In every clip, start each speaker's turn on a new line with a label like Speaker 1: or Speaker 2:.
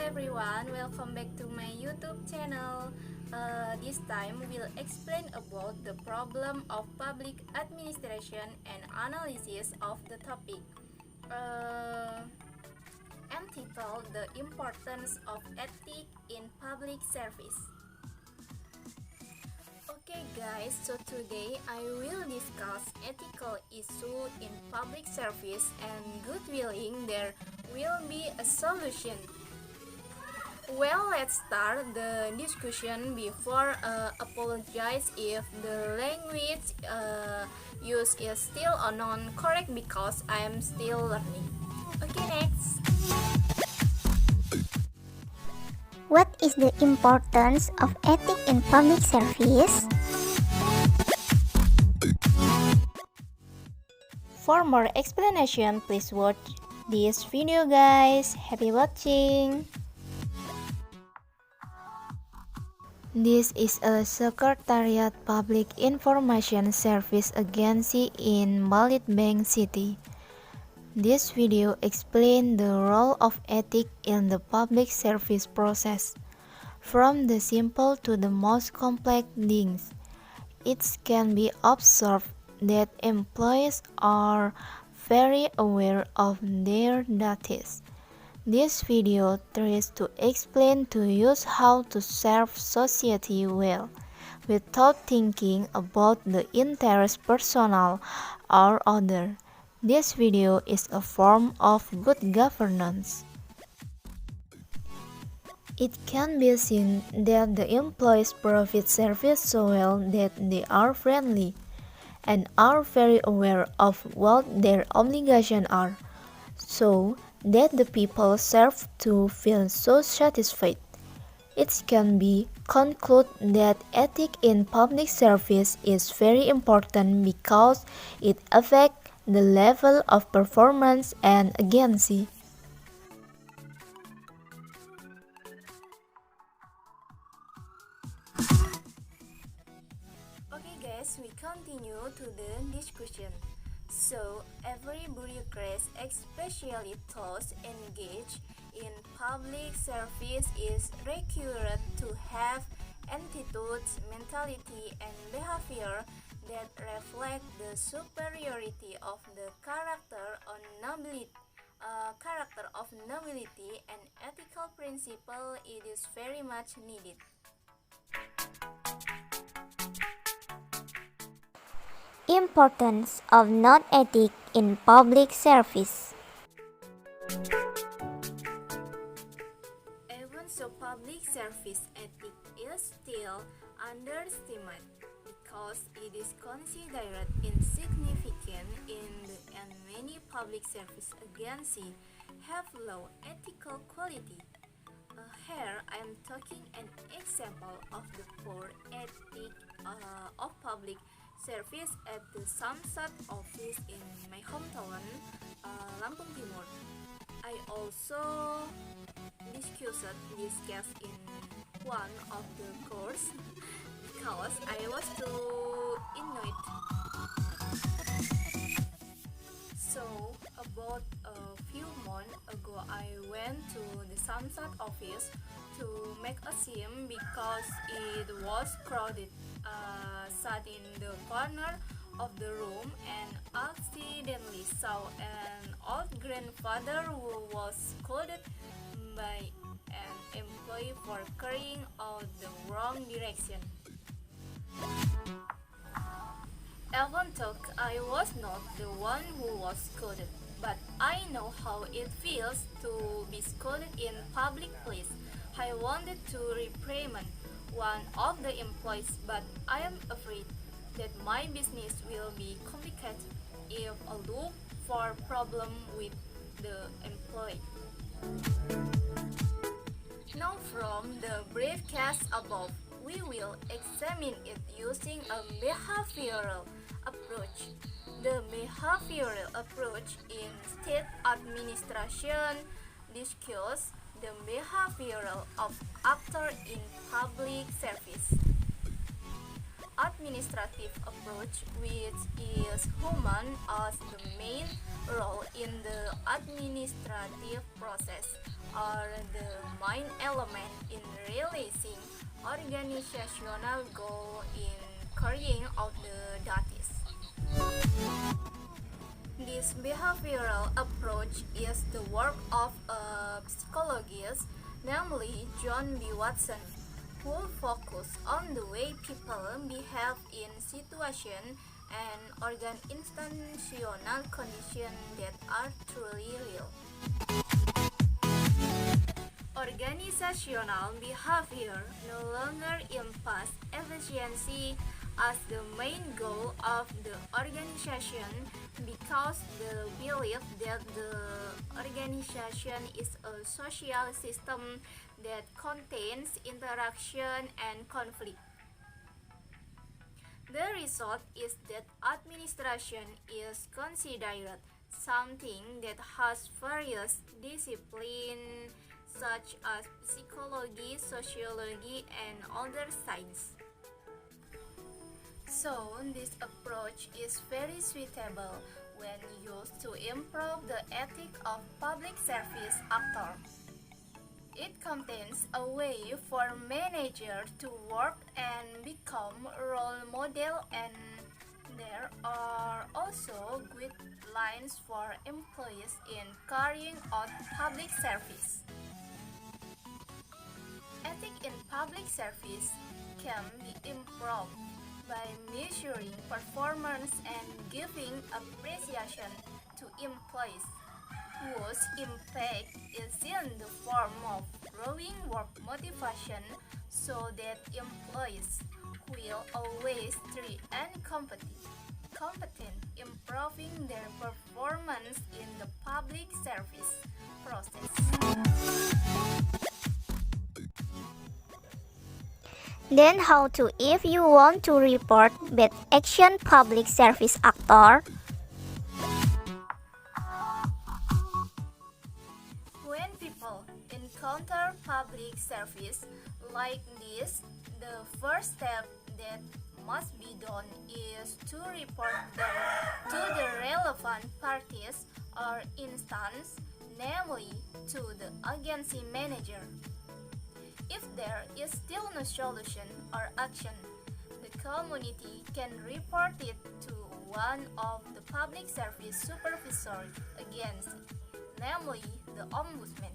Speaker 1: everyone, welcome back to my YouTube channel. This time we'll explain about the problem of public administration and analysis of the topic. Entitled The Importance of Ethics in Public Service. Okay guys, so today I will discuss ethical issue in public service and good willing there will be a solution. Well, let's start the discussion before apologize if the language used is still non correct because I am still learning. Okay, next.
Speaker 2: What is the importance of ethics in public service?
Speaker 3: For more explanation, please watch this video guys. Happy watching! This is a Secretariat Public Information Service agency in Balitbang City. This video explains the role of ethics in the public service process, from the simple to the most complex things. It can be observed that employees are very aware of their duties. This video tries to explain to you how to serve society well, without thinking about the interest personal or other. This video is a form of good governance. It can be seen that the employees provide service so well that they are friendly and are very aware of what their obligations are, so that the people served to feel so satisfied. It can be concluded that ethics in public service is very important because it affects the level of performance and agency.
Speaker 1: Okay guys, we continue to the discussion. So, every bureaucrat, especially those engaged in public service, is required to have attitudes, mentality, and behavior that reflect the superiority of the character of nobility and ethical principle. It is very much needed.
Speaker 2: Importance of non-ethics in public service.
Speaker 1: Even so, public service ethics is still underestimated because it is considered insignificant and many public service agencies have low ethical quality. Here I am talking an example of the poor ethics of public service at the Samsat office in my hometown, Lampung Timur. I also discussed this case in one of the course because I was too annoyed. So about a few months ago, I went to the Samsat office to make a SIM because it was crowded. Sat in the corner of the room and accidentally saw an old grandfather who was scolded by an employee for carrying out the wrong direction. Even though I was not the one who was scolded, but I know how it feels to be scolded in public place. I wanted to reprimand one of the employees, but I am afraid that my business will be complicated if I look for problem with the employee. Now from the brief case above, we will examine it using a behavioral approach. The behavioral approach in state administration discusses the behavioral of actors in public service. administrative approach, which is human as the main role in the administrative process, are the main element in realizing organizational goal in carrying out the duties. This behavioral approach is the work of a psychologist, namely John B. Watson, who focused on the way people behave in situations and organizational conditions that are truly real. Organizational behavior no longer imposes efficiency as the main goal of the organization because the belief that the organization is a social system that contains interaction and conflict. The result is that administration is considered something that has various disciplines such as psychology, sociology, and other sciences. So, this approach is very suitable when used to improve the ethics of public service actors. It contains a way for managers to work and become role model, and there are also guidelines for employees in carrying out public service. Ethics in public service can be improved by measuring performance and giving appreciation to employees, whose impact is in the form of growing work motivation so that employees will always stay and competent, improving their performance in the public service process.
Speaker 2: Then how to if you want to report bad action public service actor?
Speaker 1: When people encounter public service like this, the first step that must be done is to report them to the relevant parties or instance, namely to the agency manager. If there is still no solution or action, the community can report it to one of the public service supervisors agency, namely the Ombudsman.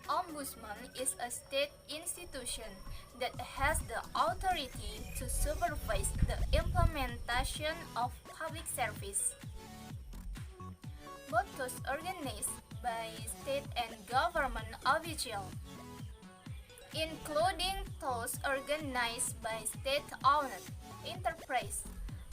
Speaker 1: Ombudsman is a state institution that has the authority to supervise the implementation of public service. Both those organized by state and government officials, including those organized by state-owned enterprise,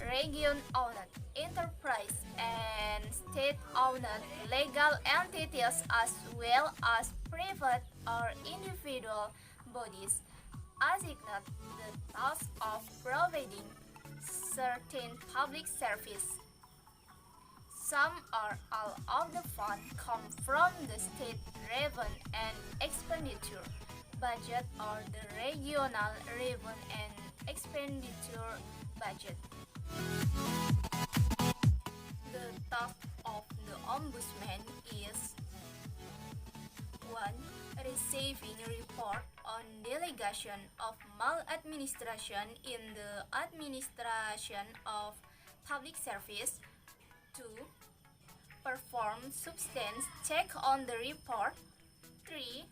Speaker 1: region-owned enterprise, and state-owned legal entities, as well as private or individual bodies, assigned the task of providing certain public service. Some or all of the funds come from the state revenue and expenditure budget or the regional revenue and expenditure budget. The task of the Ombudsman is 1. Receiving report on delegation of maladministration in the administration of public service. 2. Perform substance check on the report. 3.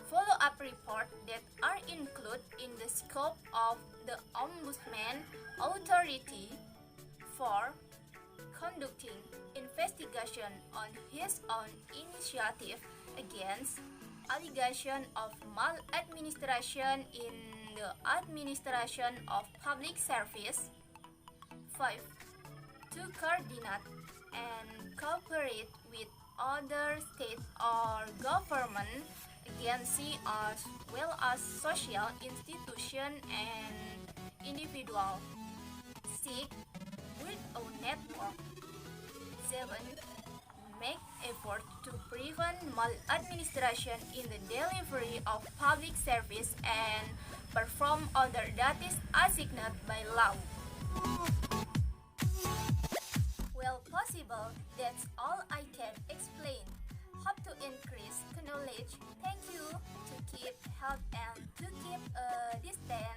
Speaker 1: Follow-up report that are included in the scope of the Ombudsman authority. 4. Conducting investigation on his own initiative against allegation of maladministration in the administration of public service. 5. To coordinate and cooperate with other state or government agencies as well as social institutions and individuals. 6. Build a network. 7. Make effort to prevent maladministration in the delivery of public service and perform other duties assigned by law. Well possible, that's all I can explain. Hope to increase knowledge. Thank you. To keep health and to keep a distance.